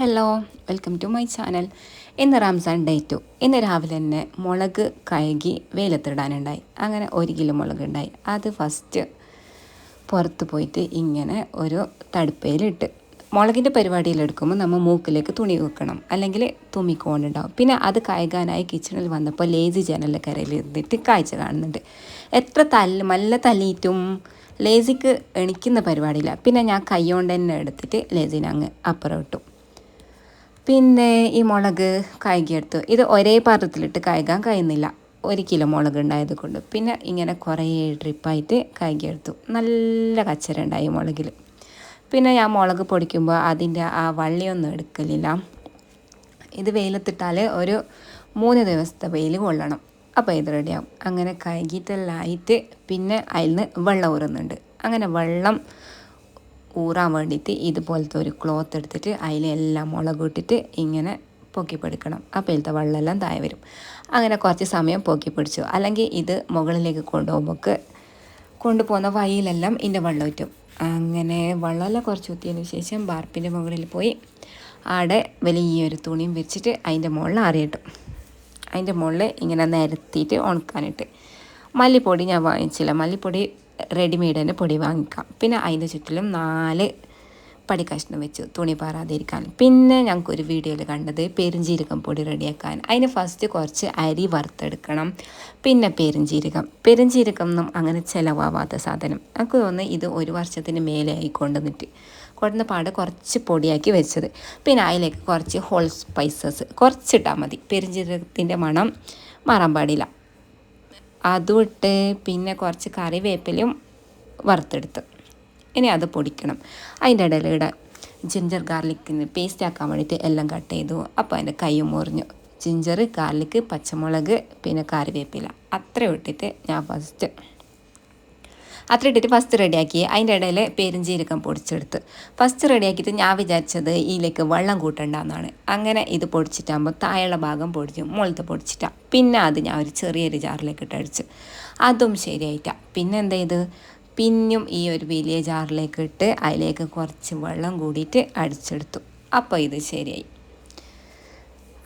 Hello, welcome to my channel. ഇന്ന് Ramzan day 2. ഇന്ന് രാവിലെ തന്നെ മുളക് കഴുകി വെയിലത്തിടാനുണ്ടായി. അങ്ങനെ 1 കിലോ മുളക് ഉണ്ടായി. അത് ഫസ്റ്റ് പുറത്ത് പോയിട്ട് ഇങ്ങനെ ഒരു തടുപ്പയിലിട്ട് മുളകിൻ്റെ പരിപാടിയിലെടുക്കുമ്പോൾ നമ്മൾ മൂക്കിലേക്ക് തുണി വെക്കണം, അല്ലെങ്കിൽ തുമ്മിക്കൊണ്ടുണ്ടാവും. പിന്നെ അത് കഴുകാനായി കിച്ചണിൽ വന്നപ്പോൾ ലേസി ജനലിൻ്റെ കരയിൽ ഇരുന്നിട്ട് കാഴ്ച കാണുന്നുണ്ട്. എത്ര നല്ല തല്ലിയിട്ടും ലേസിക്ക് എണിക്കുന്ന പരിപാടിയില്ല. പിന്നെ ഞാൻ കൈ കൊണ്ട് തന്നെ എടുത്തിട്ട് ലേസിനെ അങ്ങ് അപ്പുറം ഇട്ടു. പിന്നെ ഈ മുളക് കഴുകിയെടുത്തു. ഇത് ഒരേ പാത്രത്തിലിട്ട് കഴുകാൻ കഴിയുന്നില്ല, 1 കിലോ മുളക് ഉണ്ടായത് കൊണ്ട്. പിന്നെ ഇങ്ങനെ കുറേ ട്രിപ്പായിട്ട് കഴുകിയെടുത്തു. നല്ല കച്ചര ഉണ്ടായി മുളകിൽ. പിന്നെ ഞാൻ മുളക് പൊടിക്കുമ്പോൾ അതിൻ്റെ ആ വള്ളിയൊന്നും എടുക്കലില്ല. ഇത് വെയിലത്തിട്ടാൽ ഒരു 3 ദിവസത്തെ വെയിൽ കൊള്ളണം, അപ്പോൾ ഇത് റെഡിയാവും. അങ്ങനെ കഴുകിയിട്ടെല്ലാം ആയിട്ട് പിന്നെ അതിൽ നിന്ന് വെള്ളം ഊറുന്നുണ്ട്. അങ്ങനെ വെള്ളം ഊറാൻ വേണ്ടിയിട്ട് ഇതുപോലത്തെ ഒരു ക്ലോത്ത് എടുത്തിട്ട് അതിലെല്ലാം മുളക് ഇട്ടിട്ട് ഇങ്ങനെ പൊക്കി പിടിക്കണം. അപ്പോൾ ഇതിലത്തെ വെള്ളമെല്ലാം താഴെ വരും. അങ്ങനെ കുറച്ച് സമയം പൊക്കി പിടിച്ചു. അല്ലെങ്കിൽ ഇത് മുകളിലേക്ക് കൊണ്ടുപോകുന്ന വഴിയിലെല്ലാം ഇതിൻ്റെ വെള്ളം ഇറ്റും. അങ്ങനെ വെള്ളമെല്ലാം കുറച്ച് ഊറ്റിയതിന് ശേഷം ബാർപ്പിൻ്റെ മുകളിൽ പോയി ആടെ വലിയൊരു തുണിയും വെച്ചിട്ട് അതിൻ്റെ മുകളിൽ അറിയിട്ടു. അതിൻ്റെ മുകളിൽ ഇങ്ങനെ നിരത്തിയിട്ട് ഉണക്കാനിട്ട്. മല്ലിപ്പൊടി ഞാൻ വാങ്ങിച്ചില്ല, മല്ലിപ്പൊടി റെഡിമെയ്ഡ് തന്നെ പൊടി വാങ്ങിക്കാം. പിന്നെ അതിൻ്റെ ചുറ്റിലും 4 പടി കഷ്ണം വെച്ചു, തുണി പാറാതിരിക്കാൻ. പിന്നെ ഞങ്ങൾക്കൊരു വീഡിയോയിൽ കണ്ടത് പെരുംജീരകം പൊടി റെഡിയാക്കാൻ. അതിന് ഫസ്റ്റ് കുറച്ച് അരി വറുത്തെടുക്കണം, പിന്നെ പെരുംജീരകം ഒന്നും അങ്ങനെ ചിലവാവാത്ത സാധനം. എനിക്ക് തോന്നുന്നു ഇത് 1 വർഷത്തിന് മേലെ ആയി കൊണ്ടുവന്ന പാടെ കുറച്ച് പൊടിയാക്കി വെച്ചത്. പിന്നെ അതിലേക്ക് കുറച്ച് ഹോൾ സ്പൈസസ് കുറച്ചിട്ടാൽ മതി, പെരുംജീരകത്തിൻ്റെ മണം മാറാൻ പാടില്ല. അതും ഇട്ട് പിന്നെ കുറച്ച് കറിവേപ്പിലയും വറുത്തെടുത്ത് ഇനി അത് പൊടിക്കണം. അതിൻ്റെ ഇടയിലൂടെ ജിഞ്ചർ ഗാർലിക്കിന് പേസ്റ്റ് ആക്കാൻ വേണ്ടിയിട്ട് എല്ലാം കട്ട് ചെയ്തു. അപ്പോൾ അതിൻ്റെ കൈയും മുറിഞ്ഞു. ജിഞ്ചർ, ഗാർലിക്ക്, പച്ചമുളക്, പിന്നെ കറിവേപ്പില അത്ര ഇട്ടിട്ട് ഞാൻ ഫസ്റ്റ് റെഡിയാക്കി. അതിൻ്റെ ഇടയിൽ പെരുംജീരകം പൊടിച്ചെടുത്ത് ഫസ്റ്റ് റെഡിയാക്കിയിട്ട് ഞാൻ വിചാരിച്ചത് ഇതിലേക്ക് വെള്ളം കൂട്ടണ്ടെന്നാണ്. അങ്ങനെ ഇത് പൊടിച്ചിട്ടാകുമ്പോൾ താഴെയുള്ള ഭാഗം പൊടിച്ചു, മുകളിലത്തെ പൊടിച്ചിട്ടാണ്. പിന്നെ അത് ഞാൻ ഒരു ചെറിയൊരു ജാറിലേക്ക് ഇട്ടടിച്ചു. അതും ശരിയായിട്ടാണ്. പിന്നെ എന്ത് ചെയ്ത് പിന്നെയും ഈ ഒരു വലിയ ജാറിലേക്ക് ഇട്ട് അതിലേക്ക് കുറച്ച് വെള്ളം കൂടിയിട്ട് അടിച്ചെടുത്തു. അപ്പോൾ ഇത് ശരിയായി.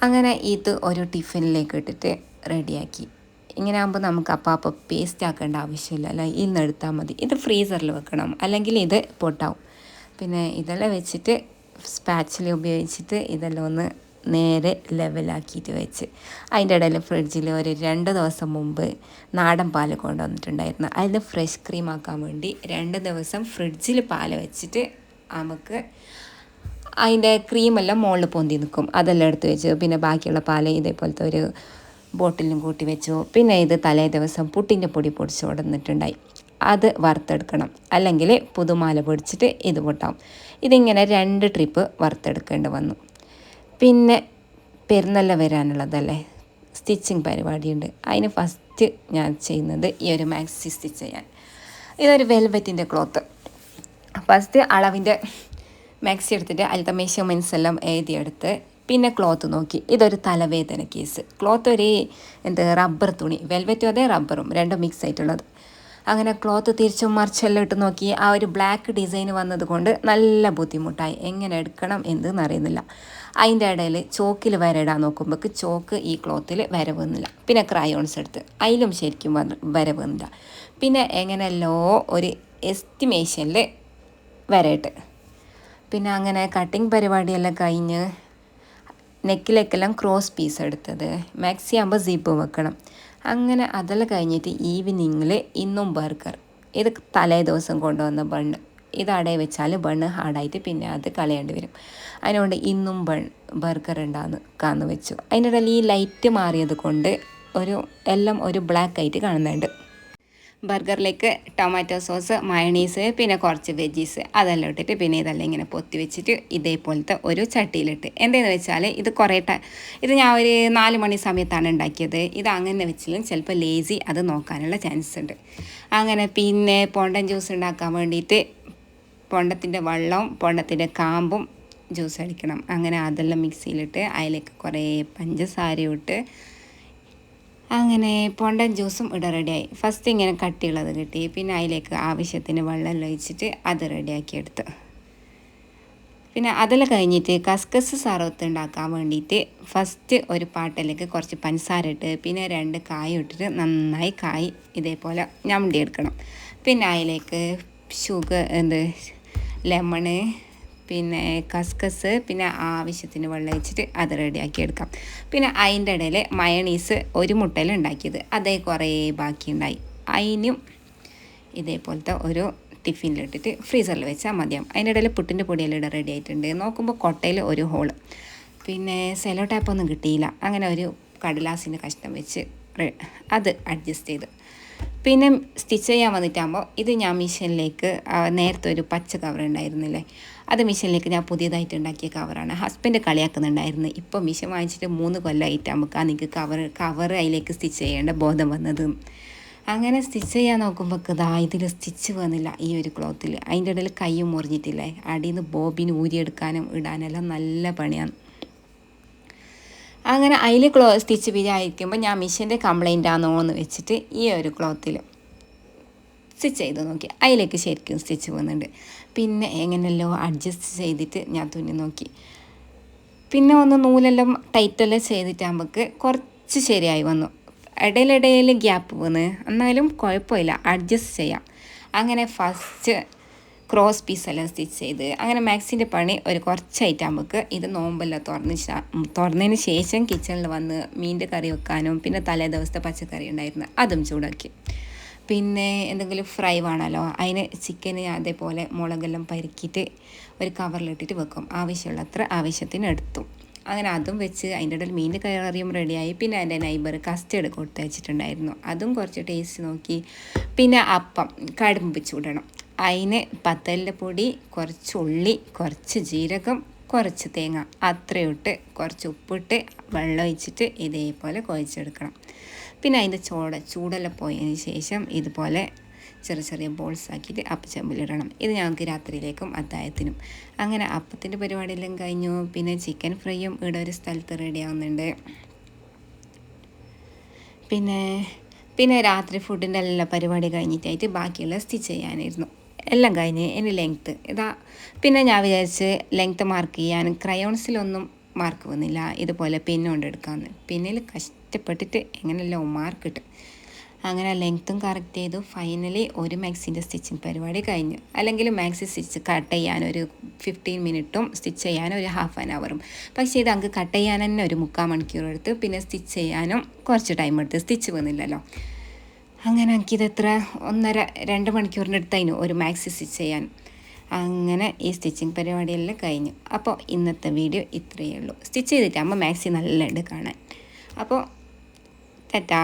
അങ്ങനെ ഇത് ഒരു ടിഫിനിലേക്ക് ഇട്ടിട്ട് റെഡിയാക്കി. ഇങ്ങനെ ആകുമ്പോൾ നമുക്ക് അപ്പോൾ പേസ്റ്റ് ആക്കേണ്ട ആവശ്യമില്ല, അല്ല ഇന്ന് എടുത്താൽ മതി. ഇത് ഫ്രീസറിൽ വെക്കണം, അല്ലെങ്കിൽ ഇത് പൊട്ടാവും. പിന്നെ ഇതെല്ലാം വെച്ചിട്ട് സ്പാച്ചിൽ ഉപയോഗിച്ചിട്ട് ഇതെല്ലാം ഒന്ന് നേരെ ലെവലാക്കിയിട്ട് വെച്ച് അതിൻ്റെ ഇടയിൽ ഫ്രിഡ്ജിൽ ഒരു 2 ദിവസം മുമ്പ് നാടൻ പാൽ കൊണ്ടുവന്നിട്ടുണ്ടായിരുന്നു. അതിൽ ഫ്രഷ് ക്രീം ആക്കാൻ വേണ്ടി 2 ദിവസം ഫ്രിഡ്ജിൽ പാൽ വെച്ചിട്ട് നമുക്ക് അതിൻ്റെ ക്രീമെല്ലാം മുകളിൽ പൊന്തി നിൽക്കും. അതെല്ലാം എടുത്ത് വെച്ചു. പിന്നെ ബാക്കിയുള്ള പാൽ ഇതേപോലത്തെ ഒരു ബോട്ടിലും കൂട്ടി വെച്ചു. പിന്നെ ഇത് തലേ ദിവസം പുട്ടിൻ്റെ പൊടി പൊടിച്ച് കൊടുത്തിട്ടുണ്ടായി, അത് വറുത്തെടുക്കണം, അല്ലെങ്കിൽ പുതുമാല പൊടിച്ചിട്ട് ഇത് പൊട്ടാവും. ഇതിങ്ങനെ 2 ട്രിപ്പ് വറുത്തെടുക്കേണ്ടി വന്നു. പിന്നെ പെരുന്നാൾ വരാനുള്ളതല്ലേ, സ്റ്റിച്ചിങ് പരിപാടിയുണ്ട്. അതിന് ഫസ്റ്റ് ഞാൻ ചെയ്യുന്നത് ഈ ഒരു മാക്സി സ്റ്റിച്ച് ചെയ്യാൻ. ഇതൊരു വെൽവെറ്റിൻ്റെ ക്ലോത്ത്. ഫസ്റ്റ് അളവിൻ്റെ മാക്സി എടുത്തിട്ട് അതിലത്തെ മെഷർമെൻറ്റ്സ് എല്ലാം എഴുതിയെടുത്ത് പിന്നെ ക്ലോത്ത് നോക്കി. ഇതൊരു തലവേദന കേസ്. ക്ലോത്ത് ഒരു റബ്ബർ തുണി, വെൽവെറ്റും അതെ റബ്ബറും രണ്ടും മിക്സ് ആയിട്ടുള്ളത്. അങ്ങനെ ക്ലോത്ത് തിരിച്ചും മറിച്ചെല്ലാം ഇട്ട് നോക്കി. ആ ഒരു ബ്ലാക്ക് ഡിസൈൻ വന്നത് കൊണ്ട് നല്ല ബുദ്ധിമുട്ടായി, എങ്ങനെ എടുക്കണം എന്തെന്ന് അറിയുന്നില്ല. അതിൻ്റെ ഇടയിൽ ചോക്കിൽ വരയിടാൻ നോക്കുമ്പോൾ ചോക്ക് ഈ ക്ലോത്തിൽ വരവുന്നില്ല. പിന്നെ ക്രയോൺസ് എടുത്ത് അതിലും ശരിക്കും വരവുന്നില്ല. പിന്നെ എങ്ങനെയല്ലോ ഒരു എസ്റ്റിമേഷനിൽ വരയിട്ട് പിന്നെ അങ്ങനെ കട്ടിങ് പരിപാടിയെല്ലാം കഴിഞ്ഞ് നെക്കിലേക്കെല്ലാം ക്രോസ് പീസ് എടുത്തത്. മാക്സി ആകുമ്പോൾ സിപ്പ് വെക്കണം. അങ്ങനെ അതെല്ലാം കഴിഞ്ഞിട്ട് ഈവനിങ്ങിൽ ഇന്നും ബർഗർ. ഇത് തലേ ദിവസം കൊണ്ടുവന്ന ബണ്ണ്. ഇത് അടയിൽ വെച്ചാൽ ബണ്ണ് ഹാർഡായിട്ട് പിന്നെ അത് കളയേണ്ടി വരും. അതിനുകൊണ്ട് ഇന്നും ബർഗർ ഉണ്ടാകാന്ന് വെച്ചു. അതിൻ്റെ ഇടയിൽ ഈ ലൈറ്റ് മാറിയത് കൊണ്ട് എല്ലാം ഒരു ബ്ലാക്ക് ആയിട്ട് കാണുന്നുണ്ട്. ബർഗറിലേക്ക് ടൊമാറ്റോ സോസ്, മയണീസ്, പിന്നെ കുറച്ച് വെജീസ് അതെല്ലാം ഇട്ടിട്ട് പിന്നെ ഇതെല്ലാം ഇങ്ങനെ പൊത്തി വെച്ചിട്ട് ഇതേപോലത്തെ ഒരു ചട്ടിയിലിട്ട്. എന്താണെന്ന് വെച്ചാൽ ഇത് ഞാൻ ഒരു 4 മണി സമയത്താണ് ഉണ്ടാക്കിയത്. ഇത് അങ്ങനെ വെച്ചാലും ചിലപ്പോൾ ലേസി അത് നോക്കാനുള്ള ചാൻസ് ഉണ്ട്. അങ്ങനെ പിന്നെ പൊണ്ടൻ ജ്യൂസ് ഉണ്ടാക്കാൻ വേണ്ടിയിട്ട് പൊണ്ടത്തിൻ്റെ വെള്ളവും പൊണ്ടത്തിൻ്റെ കാമ്പും ജ്യൂസ് അടിക്കണം. അങ്ങനെ അതെല്ലാം മിക്സിയിലിട്ട് അതിലേക്ക് കുറേ പഞ്ചസാരയും ഇട്ട് അങ്ങനെ പൊണ്ടൻ ജ്യൂസും റെഡിയായി. ഫസ്റ്റ് ഇങ്ങനെ കട്ടിയുള്ളത് കിട്ടി. പിന്നെ അതിലേക്ക് ആവശ്യത്തിന് വെള്ളം ഒഴിച്ചിട്ട് അത് റെഡിയാക്കിയെടുത്ത്. പിന്നെ അതെല്ലാം കഴിഞ്ഞിട്ട് കസ്കസ് സർവത്ത് ഉണ്ടാക്കാൻ വേണ്ടിയിട്ട് ഫസ്റ്റ് ഒരു പാട്ടിലേക്ക് കുറച്ച് പഞ്ചസാര ഇട്ട് പിന്നെ 2 കായ ഇട്ടിട്ട് നന്നായി കായ് ഇതേപോലെ ഞമ്മിയെടുക്കണം. പിന്നെ അതിലേക്ക് ലെമണ് പിന്നെ കസ്കസ് പിന്നെ ആവശ്യത്തിന് വെള്ളം ഒഴിച്ചിട്ട് അത് റെഡിയാക്കി എടുക്കാം. പിന്നെ അതിൻ്റെ ഇടയിൽ മയണീസ് ഒരു മുട്ടയിൽ ഉണ്ടാക്കിയത് അതേ കുറേ ബാക്കിയുണ്ടായി. അതിനും ഇതേപോലത്തെ ഒരു ടിഫിനിലിട്ടിട്ട് ഫ്രീസറിൽ വെച്ചാൽ മതിയാവും. അതിൻ്റെ ഇടയിൽ പുട്ടിൻ്റെ പൊടിയെല്ലാം ഇവിടെ റെഡി ആയിട്ടുണ്ട്. നോക്കുമ്പോൾ കൊട്ടയിൽ ഒരു ഹോള്, പിന്നെ സെലോ ടാപ്പൊന്നും കിട്ടിയില്ല. അങ്ങനെ ഒരു കടലാസിൻ്റെ കഷ്ണം വെച്ച് അത് അഡ്ജസ്റ്റ് ചെയ്ത് പിന്നെ സ്റ്റിച്ച് ചെയ്യാൻ വന്നിട്ടാകുമ്പോൾ ഇത് ഞാൻ മിഷീനിലേക്ക് നേരത്തെ ഒരു പച്ച കവർ ഉണ്ടായിരുന്നില്ലേ, അത് മിഷീനിലേക്ക് ഞാൻ പുതിയതായിട്ട് ഉണ്ടാക്കിയ കവറാണ്. ഹസ്ബൻഡ് കളിയാക്കുന്നുണ്ടായിരുന്നു, ഇപ്പോൾ മിഷൻ വാങ്ങിച്ചിട്ട് 3 കൊല്ലമായിട്ടാകുമ്പോൾ എനിക്ക് കവർ അതിലേക്ക് സ്റ്റിച്ച് ചെയ്യേണ്ട ബോധം വന്നത്. അങ്ങനെ സ്റ്റിച്ച് ചെയ്യാൻ നോക്കുമ്പോൾ ഇതിൽ സ്റ്റിച്ച് വന്നില്ല ഈ ഒരു ക്ലോത്തിൽ. അതിൻ്റെ ഇടയിൽ കൈയും മുറിഞ്ഞിട്ടില്ലേ, അടിയിൽ നിന്ന് ബോബിന് ഊരിയെടുക്കാനും ഇടാനെല്ലാം നല്ല പണിയാണ്. അങ്ങനെ അതിൽ സ്റ്റിച്ച് വിചാരിക്കുമ്പോൾ ഞാൻ മിഷീൻ്റെ കംപ്ലൈൻ്റ് ആണോ എന്ന് വെച്ചിട്ട് ഈ ഒരു ക്ലോത്തിൽ സ്റ്റിച്ച് ചെയ്ത് നോക്കി. അതിലേക്ക് ശരിക്കും സ്റ്റിച്ച് വന്നിട്ടുണ്ട്. പിന്നെ എങ്ങനെയല്ലോ അഡ്ജസ്റ്റ് ചെയ്തിട്ട് ഞാൻ തുന്നി നോക്കി. പിന്നെ ഒന്ന് നൂലെല്ലാം ടൈറ്റെല്ലാം ചെയ്തിട്ടാകുമ്പോൾ കുറച്ച് ശരിയായി വന്നു. ഇടയിലിടയിൽ ഗ്യാപ്പ് വന്ന്, എന്നാലും കുഴപ്പമില്ല, അഡ്ജസ്റ്റ് ചെയ്യാം. അങ്ങനെ ഫസ്റ്റ് ക്രോസ് പീസെല്ലാം സ്റ്റിച്ച് ചെയ്ത് അങ്ങനെ മാക്സിൻ്റെ പണി ഒരു കുറച്ചായിട്ടാകുമ്പോൾ ഇത് നോമ്പെല്ലാം തുറന്നതിന് ശേഷം കിച്ചണിൽ വന്ന് മീൻ്റെ കറി വെക്കാനും പിന്നെ തലേ ദിവസത്തെ പച്ചക്കറി ഉണ്ടായിരുന്നു അതും ചൂടാക്കി. പിന്നെ എന്തെങ്കിലും ഫ്രൈ വേണമല്ലോ, അതിന് ചിക്കന് അതേപോലെ മുളകെല്ലാം പരിക്കിയിട്ട് ഒരു കവറിലിട്ടിട്ട് വെക്കും. ആവശ്യമുള്ളത്ര ആവശ്യത്തിന് എടുത്തു. അങ്ങനെ അതും വെച്ച് അതിൻ്റെ ഇടയിൽ മീൻ്റെ കറിയും റെഡിയായി. പിന്നെ എൻ്റെ നൈബർ കസ്റ്റേർഡ് കൊടുത്ത് വെച്ചിട്ടുണ്ടായിരുന്നു, അതും കുറച്ച് ടേസ്റ്റ് നോക്കി. പിന്നെ അപ്പം കടുമ്പ് ചൂടണം. അതിന് പത്തലിൻ്റെ പൊടി, കുറച്ച് ഉള്ളി, കുറച്ച് ജീരകം, കുറച്ച് തേങ്ങ അത്രയും ഇട്ട് കുറച്ച് ഉപ്പിട്ട് വെള്ളം ഒഴിച്ചിട്ട് ഇതേപോലെ കുഴച്ചെടുക്കണം. പിന്നെ അതിൻ്റെ ചൂടെല്ലാം പോയതിന് ശേഷം ഇതുപോലെ ചെറിയ ബോൾസ് ആക്കിയിട്ട് അപ്പച്ചമ്പിലിടണം. ഇത് ഞങ്ങൾക്ക് രാത്രിയിലേക്കും അത്താഴത്തിനും. അങ്ങനെ അപ്പത്തിൻ്റെ പരിപാടിയെല്ലാം കഴിഞ്ഞു. പിന്നെ ചിക്കൻ ഫ്രൈയും ഇവിടെ ഒരു സ്ഥലത്ത് റെഡി ആവുന്നുണ്ട്. പിന്നെ രാത്രി ഫുഡിൻ്റെ എല്ലാ പരിപാടി കഴിഞ്ഞിട്ടായിട്ട് ബാക്കിയുള്ള സ്റ്റിച്ച് ചെയ്യാനായിരുന്നു. എല്ലാം കഴിഞ്ഞ് ഇനി ലെങ്ത്ത് പിന്നെ ഞാൻ വിചാരിച്ച് ലെങ്ത്ത് മാർക്ക് ചെയ്യാൻ ക്രയോൺസിലൊന്നും മാർക്ക് വന്നില്ല, ഇതുപോലെ പെന്നുകൊണ്ട് എടുക്കാമെന്ന്. പിന്നിൽ കഷ്ടപ്പെട്ടിട്ട് എങ്ങനെയല്ലോ മാർക്ക് ഇട്ട് അങ്ങനെ ലെങ്ത്തും കറക്റ്റ് ചെയ്തു. ഫൈനലി ഒരു മാക്സിൻ്റെ സ്റ്റിച്ചിങ് പരിപാടി കഴിഞ്ഞു. അല്ലെങ്കിൽ മാക്സി സ്റ്റിച്ച് കട്ട് ചെയ്യാൻ ഒരു 15 മിനിറ്റും സ്റ്റിച്ച് ചെയ്യാൻ ഒരു ഹാഫ് ആൻ അവറും. പക്ഷേ ഇത് അങ്ങ് കട്ട് ചെയ്യാൻ തന്നെ ഒരു 3/4 മണിക്കൂർ എടുത്ത്, പിന്നെ സ്റ്റിച്ച് ചെയ്യാനും കുറച്ച് ടൈം എടുത്ത്. സ്റ്റിച്ച് വന്നില്ലല്ലോ. അങ്ങനെ എനിക്കിത് 1.5-2 മണിക്കൂറിൻ്റെ അടുത്തായിരുന്നു ഒരു മാക്സി സ്റ്റിച്ച് ചെയ്യാൻ. അങ്ങനെ ഈ സ്റ്റിച്ചിങ് പരിപാടിയെല്ലാം കഴിഞ്ഞു. അപ്പോൾ ഇന്നത്തെ വീഡിയോ ഇത്രയേ ഉള്ളൂ. സ്റ്റിച്ച് ചെയ്തിട്ടാകുമ്പോൾ മാക്സി നല്ല ഉണ്ട് കാണാൻ. അപ്പോൾ ടാറ്റാ.